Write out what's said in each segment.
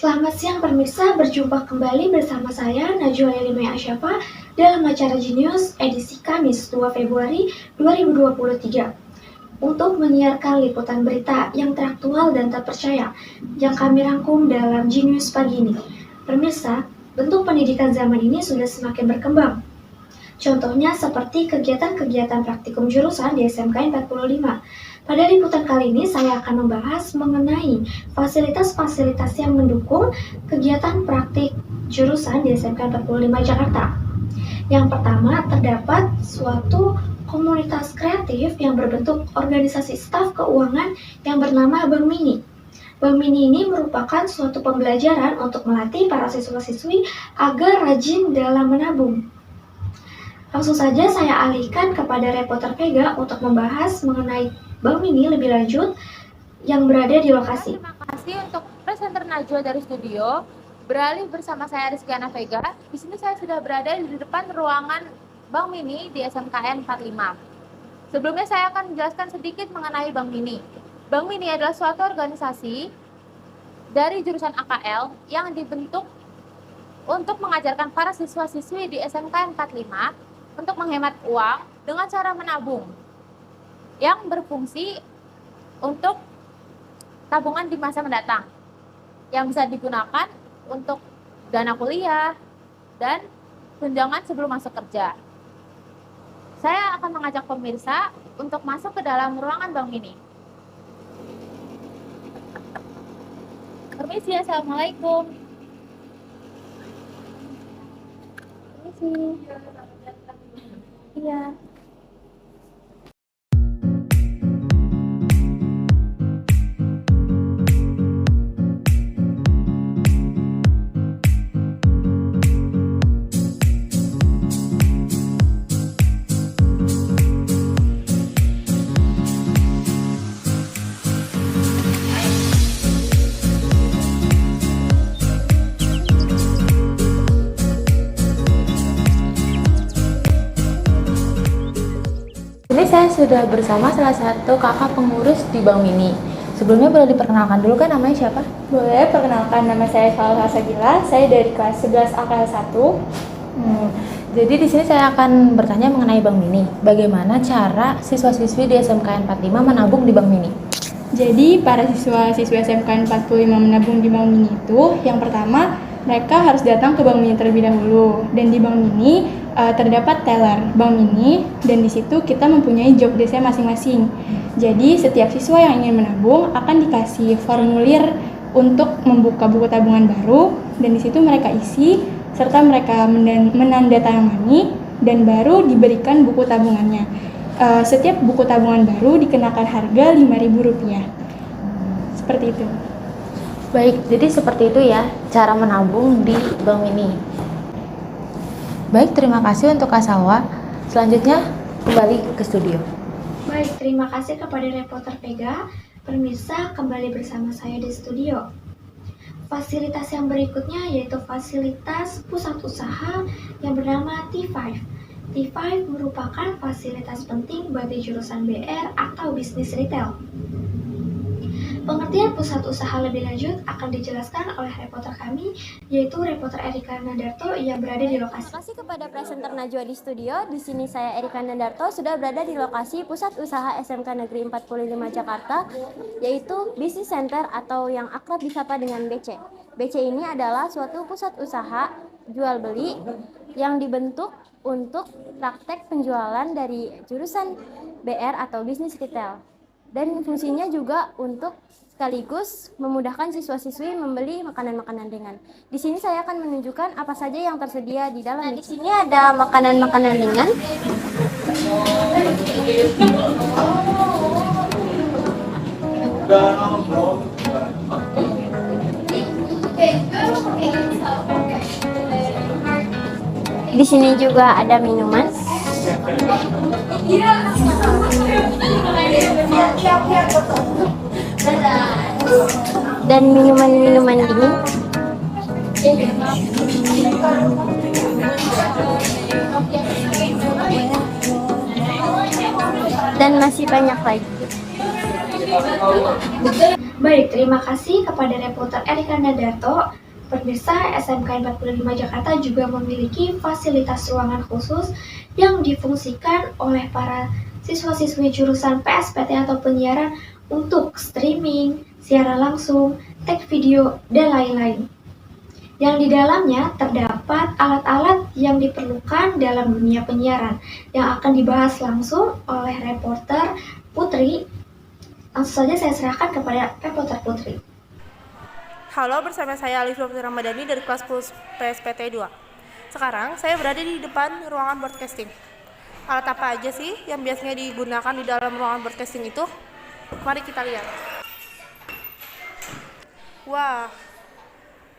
Selamat siang pemirsa, berjumpa kembali bersama saya Najwa Elimay Asyafa dalam acara Genius edisi Kamis 2 Februari 2023 untuk menyiarkan liputan berita yang teraktual dan terpercaya yang kami rangkum dalam Genius pagi ini. Pemirsa, bentuk pendidikan zaman ini sudah semakin berkembang. Contohnya seperti kegiatan-kegiatan praktikum jurusan di SMK 45. Pada liputan kali ini saya akan membahas mengenai fasilitas-fasilitas yang mendukung kegiatan praktik jurusan di SMK 45 Jakarta. Yang pertama, terdapat suatu komunitas kreatif yang berbentuk organisasi staf keuangan yang bernama Bank Mini. Bank Mini ini merupakan suatu pembelajaran untuk melatih para siswa-siswi agar rajin dalam menabung. Langsung saja saya alihkan kepada reporter Vega untuk membahas mengenai Bank Mini lebih lanjut yang berada di lokasi. Terima kasih untuk presenter Najwa dari studio. Beralih bersama saya Rizkyana Vega. Di sini saya sudah berada di depan ruangan Bank Mini di SMKN 45. Sebelumnya saya akan menjelaskan sedikit mengenai Bank Mini. Bank Mini adalah suatu organisasi dari jurusan AKL yang dibentuk untuk mengajarkan para siswa-siswi di SMKN 45 untuk menghemat uang dengan cara menabung, yang berfungsi untuk tabungan di masa mendatang, yang bisa digunakan untuk dana kuliah dan tunjangan sebelum masuk kerja. Saya akan mengajak pemirsa untuk masuk ke dalam ruangan Bank Mini. Permisi, assalamualaikum. Permisi. Iya. Ini saya sudah bersama salah satu kakak pengurus di Bank Mini. Sebelumnya boleh diperkenalkan dulu kan, namanya siapa? Boleh, perkenalkan, nama saya Salsa Sabila, saya dari kelas 11 AKL 1. Jadi di sini saya akan bertanya mengenai Bank Mini. Bagaimana cara siswa-siswi di SMKN 45 menabung di Bank Mini? Jadi para siswa-siswi SMK 45 menabung di Bank Mini itu, yang pertama mereka harus datang ke Bank Mini terlebih dahulu. Dan di Bank Mini terdapat teller Bank Mini, dan di situ kita mempunyai job desk masing-masing. Jadi setiap siswa yang ingin menabung akan dikasih formulir untuk membuka buku tabungan baru, dan di situ mereka isi serta mereka menandatangani dan baru diberikan buku tabungannya. Setiap buku tabungan baru dikenakan harga Rp5.000. Seperti itu. Baik, jadi seperti itu ya cara menabung di Bank Mini. Baik, terima kasih untuk Kak Salwa. Selanjutnya kembali ke studio. Baik, terima kasih kepada reporter Vega. Pemirsa, kembali bersama saya di studio. Fasilitas yang berikutnya yaitu fasilitas pusat usaha yang bernama T5. T5 merupakan fasilitas penting bagi jurusan BR atau bisnis retail. Pengertian pusat usaha lebih lanjut akan dijelaskan oleh reporter kami, yaitu reporter Erika Nandarto yang berada di lokasi. Terima kasih kepada presenter Najwa di studio. Di sini saya Erika Nandarto sudah berada di lokasi pusat usaha SMK Negeri 45 Jakarta, yaitu Business Center atau yang akrab disapa dengan BC. BC ini adalah suatu pusat usaha jual beli yang dibentuk untuk praktek penjualan dari jurusan BR atau bisnis retail. Dan fungsinya juga untuk sekaligus memudahkan siswa-siswi membeli makanan-makanan ringan. Di sini saya akan menunjukkan apa saja yang tersedia di dalam. Nah, di sini ada makanan-makanan ringan. Di sini juga ada minuman. Dan minuman-minuman dingin. Dan masih banyak lagi. Baik, terima kasih kepada reporter Erika Nadarto. Pemirsa, SMK 45 Jakarta juga memiliki fasilitas ruangan khusus yang difungsikan oleh para siswa-siswi jurusan PSPT atau penyiaran untuk streaming, siaran langsung, tag video, dan lain-lain. Yang di dalamnya terdapat alat-alat yang diperlukan dalam dunia penyiaran yang akan dibahas langsung oleh reporter Putri. Langsung saja saya serahkan kepada reporter Putri. Halo, bersama saya Alif Ramadhani dari kelas 10 PSPT 2. Sekarang saya berada di depan ruangan broadcasting. Alat apa aja sih yang biasanya digunakan di dalam ruangan broadcasting itu? Mari kita lihat. Wah,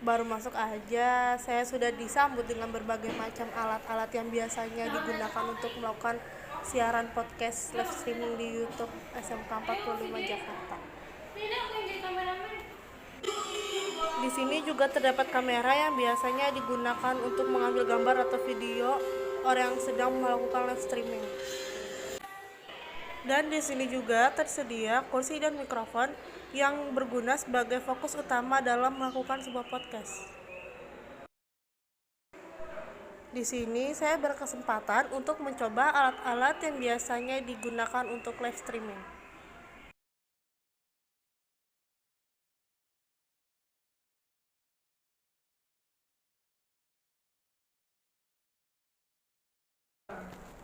baru masuk aja saya sudah disambut dengan berbagai macam alat-alat yang biasanya digunakan untuk melakukan siaran podcast live streaming di YouTube SMK 45 Jakarta. Di sini juga terdapat kamera yang biasanya digunakan untuk mengambil gambar atau video orang yang sedang melakukan live streaming. Dan di sini juga tersedia kursi dan mikrofon yang berguna sebagai fokus utama dalam melakukan sebuah podcast. Di sini saya berkesempatan untuk mencoba alat-alat yang biasanya digunakan untuk live streaming.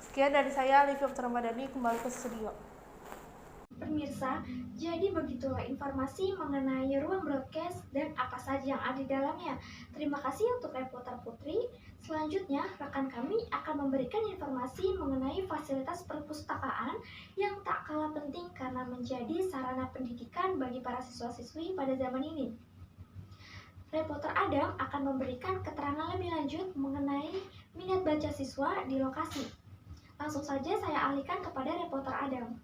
Sekian dari saya, Alif Ramadhani, kembali ke studio. Pemirsa, jadi begitulah informasi mengenai ruang broadcast dan apa saja yang ada di dalamnya. Terima kasih untuk reporter Putri. Selanjutnya, rekan kami akan memberikan informasi mengenai fasilitas perpustakaan yang tak kalah penting karena menjadi sarana pendidikan bagi para siswa-siswi pada zaman ini. Reporter Adam akan memberikan keterangan lebih lanjut mengenai minat baca siswa di lokasi. Langsung saja saya alihkan kepada reporter Adam.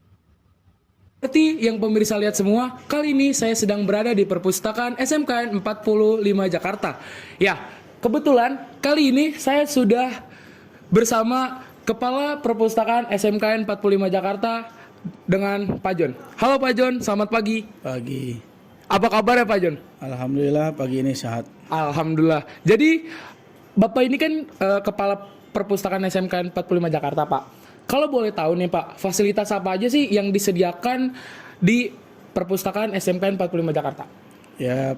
Seperti yang pemirsa lihat semua, kali ini saya sedang berada di perpustakaan SMKN 45 Jakarta. Ya, kebetulan kali ini saya sudah bersama Kepala Perpustakaan SMKN 45 Jakarta dengan Pak John. Halo Pak John, selamat pagi. Pagi. Apa kabar ya Pak John? Alhamdulillah pagi ini sehat. Alhamdulillah. Jadi Bapak ini kan Kepala Perpustakaan SMKN 45 Jakarta, Pak. Kalau boleh tahu nih, Pak, fasilitas apa aja sih yang disediakan di Perpustakaan SMKN 45 Jakarta? Ya,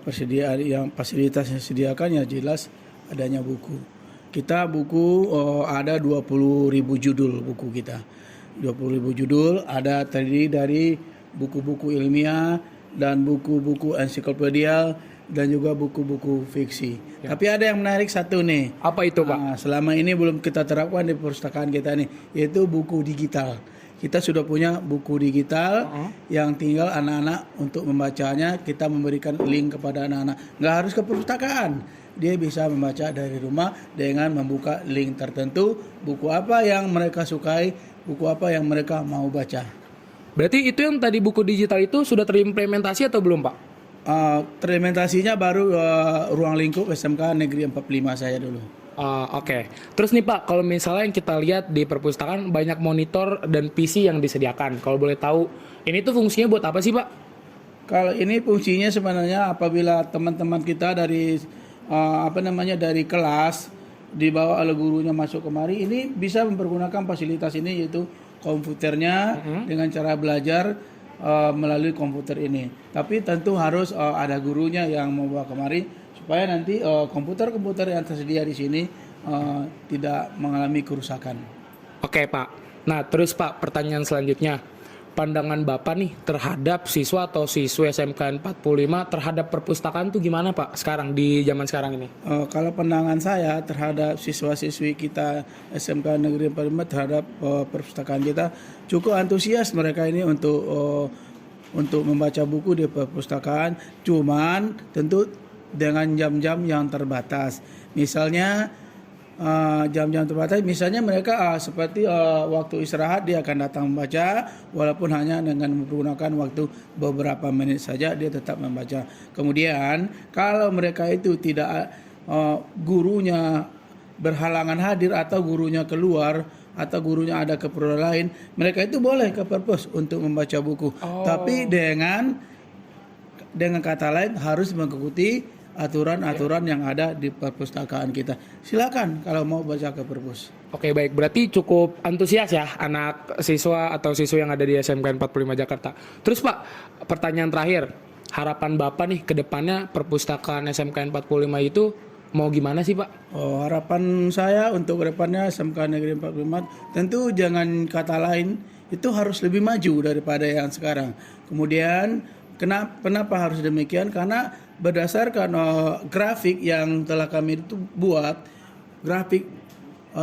fasilitas yang disediakan ya jelas adanya buku. Kita buku ada 20.000 judul buku kita. 20.000 judul, ada terdiri dari buku-buku ilmiah dan buku-buku ensiklopedia dan juga buku-buku fiksi. Ya. Tapi ada yang menarik satu nih. Apa itu, Pak? Selama ini belum kita terapkan di perpustakaan kita nih, yaitu buku digital. Kita sudah punya buku digital yang tinggal anak-anak untuk membacanya. Kita memberikan link kepada anak-anak. Nggak harus ke perpustakaan. Dia bisa membaca dari rumah dengan membuka link tertentu. Buku apa yang mereka sukai, buku apa yang mereka mau baca. Berarti itu yang tadi buku digital itu sudah terimplementasi atau belum, Pak? Terimplementasinya baru ruang lingkup SMK Negeri 45 saya dulu. Oke. Terus nih Pak, kalau misalnya yang kita lihat di perpustakaan banyak monitor dan PC yang disediakan. Kalau boleh tahu, ini tuh fungsinya buat apa sih Pak? Kalau ini fungsinya sebenarnya apabila teman-teman kita dari dari kelas dibawa oleh gurunya masuk kemari, ini bisa mempergunakan fasilitas ini yaitu komputernya dengan cara belajar melalui komputer ini. Tapi tentu harus ada gurunya yang membawa kemari supaya nanti komputer-komputer yang tersedia di sini tidak mengalami kerusakan. Oke Pak. Nah terus Pak, pertanyaan selanjutnya, pandangan Bapak nih terhadap siswa atau siswa SMK 45 terhadap perpustakaan tuh gimana Pak sekarang di zaman sekarang ini? Kalau pandangan saya terhadap siswa-siswi kita SMK Negeri 45 terhadap perpustakaan kita cukup antusias mereka ini untuk membaca buku di perpustakaan, cuman tentu dengan jam-jam yang terbatas. Misalnya jam-jam terbatas, misalnya mereka seperti waktu istirahat dia akan datang membaca, walaupun hanya dengan menggunakan waktu beberapa menit saja dia tetap membaca. Kemudian kalau mereka itu tidak gurunya berhalangan hadir atau gurunya keluar atau gurunya ada keperluan lain, mereka itu boleh ke perpus untuk membaca buku. Tapi dengan dengan kata lain harus mengikuti aturan-aturan yang ada di perpustakaan kita. Silakan kalau mau baca ke perpus. Oke, baik. Berarti cukup antusias ya anak siswa atau siswa yang ada di SMK 45 Jakarta. Terus Pak, pertanyaan terakhir. Harapan Bapak nih ke depannya perpustakaan SMK 45 itu mau gimana sih Pak? Harapan saya untuk ke depannya SMK Negeri 45 tentu jangan kata lain, itu harus lebih maju daripada yang sekarang. Kemudian kenapa harus demikian? Karena berdasarkan grafik yang telah kami itu buat, grafik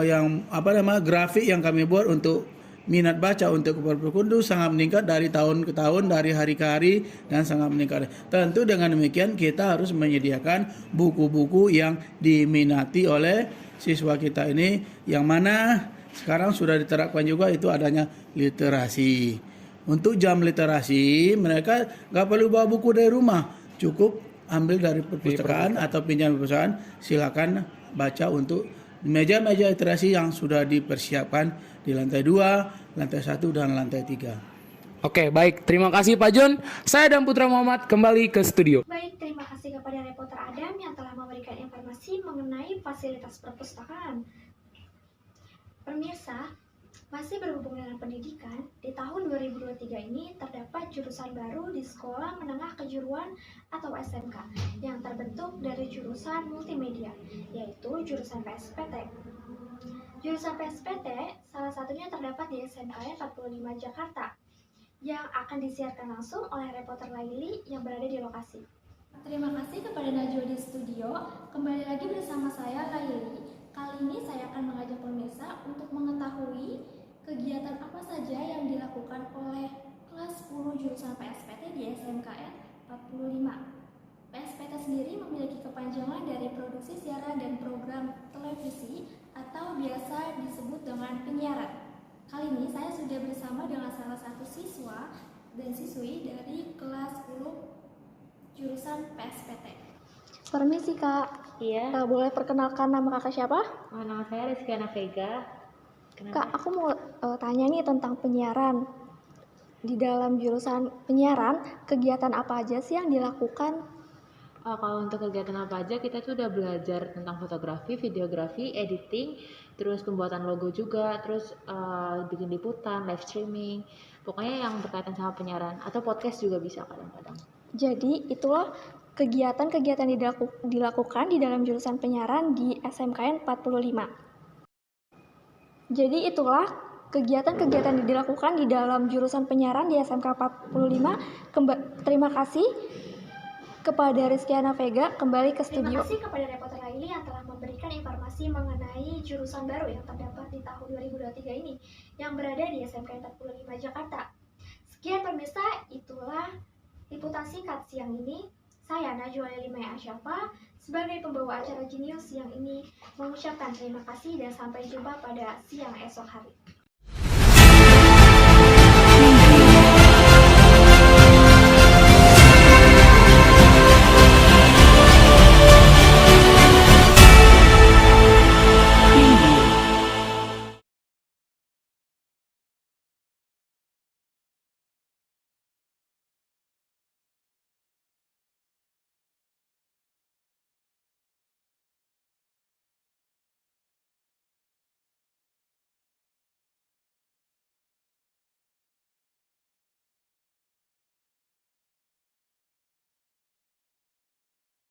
yang kami buat untuk minat baca untuk perpustakaan itu sangat meningkat dari tahun ke tahun, dari hari ke hari, dan sangat meningkat. Tentu dengan demikian kita harus menyediakan buku-buku yang diminati oleh siswa kita ini, yang mana sekarang sudah diterapkan juga itu adanya literasi. Untuk jam literasi mereka nggak perlu bawa buku dari rumah, cukup ambil dari perpustakaan atau pinjam perpustakaan, silakan baca untuk meja-meja literasi yang sudah dipersiapkan di lantai 2, lantai 1, dan lantai 3. Oke, baik. Terima kasih Pak John. Saya dan Putra Muhammad kembali ke studio. Baik, terima kasih kepada reporter Adam yang telah memberikan informasi mengenai fasilitas perpustakaan. Pemirsa, masih berhubung dengan pendidikan, di tahun 2023 ini terdapat jurusan baru di Sekolah Menengah Kejuruan atau SMK yang terbentuk dari jurusan multimedia, yaitu jurusan PSPT. Jurusan PSPT salah satunya terdapat di SMK 45 Jakarta yang akan disiarkan langsung oleh reporter Laili yang berada di lokasi. Terima kasih kepada Najwa di studio. Kembali lagi bersama saya Laili. Kali ini saya akan mengajak pemirsa untuk mengetahui kegiatan apa saja yang dilakukan oleh kelas 10 jurusan PSPT di SMKN 45. PSPT sendiri memiliki kepanjangan dari produksi siaran dan program televisi atau biasa disebut dengan penyiaran. Kali ini saya sudah bersama dengan salah satu siswa dan siswi dari kelas 10 jurusan PSPT. Permisi Kak. Iya. Boleh perkenalkan nama Kakak siapa? Nama saya Rizkyana Vega. Kak, aku mau tanya nih tentang penyiaran. Di dalam jurusan penyiaran, kegiatan apa aja sih yang dilakukan? Kalau untuk kegiatan apa aja, kita tuh udah belajar tentang fotografi, videografi, editing, terus pembuatan logo juga, terus bikin liputan, live streaming, pokoknya yang berkaitan sama penyiaran, atau podcast juga bisa kadang-kadang. Jadi itulah kegiatan-kegiatan dilakukan di dalam jurusan penyiaran di SMKN 45. Jadi itulah kegiatan-kegiatan yang dilakukan di dalam jurusan penyiaran di SMK 45. Terima kasih kepada Rizkyana Vega, kembali ke studio. Terima kasih kepada reporter Laili yang telah memberikan informasi mengenai jurusan baru yang terdapat di tahun 2023 ini yang berada di SMK 45 Jakarta. Sekian pemirsa, itulah liputan singkat siang ini. Saya Najwa Elimay Asyafa sebagai pembawa acara Genius siang ini mengucapkan terima kasih dan sampai jumpa pada siang esok hari.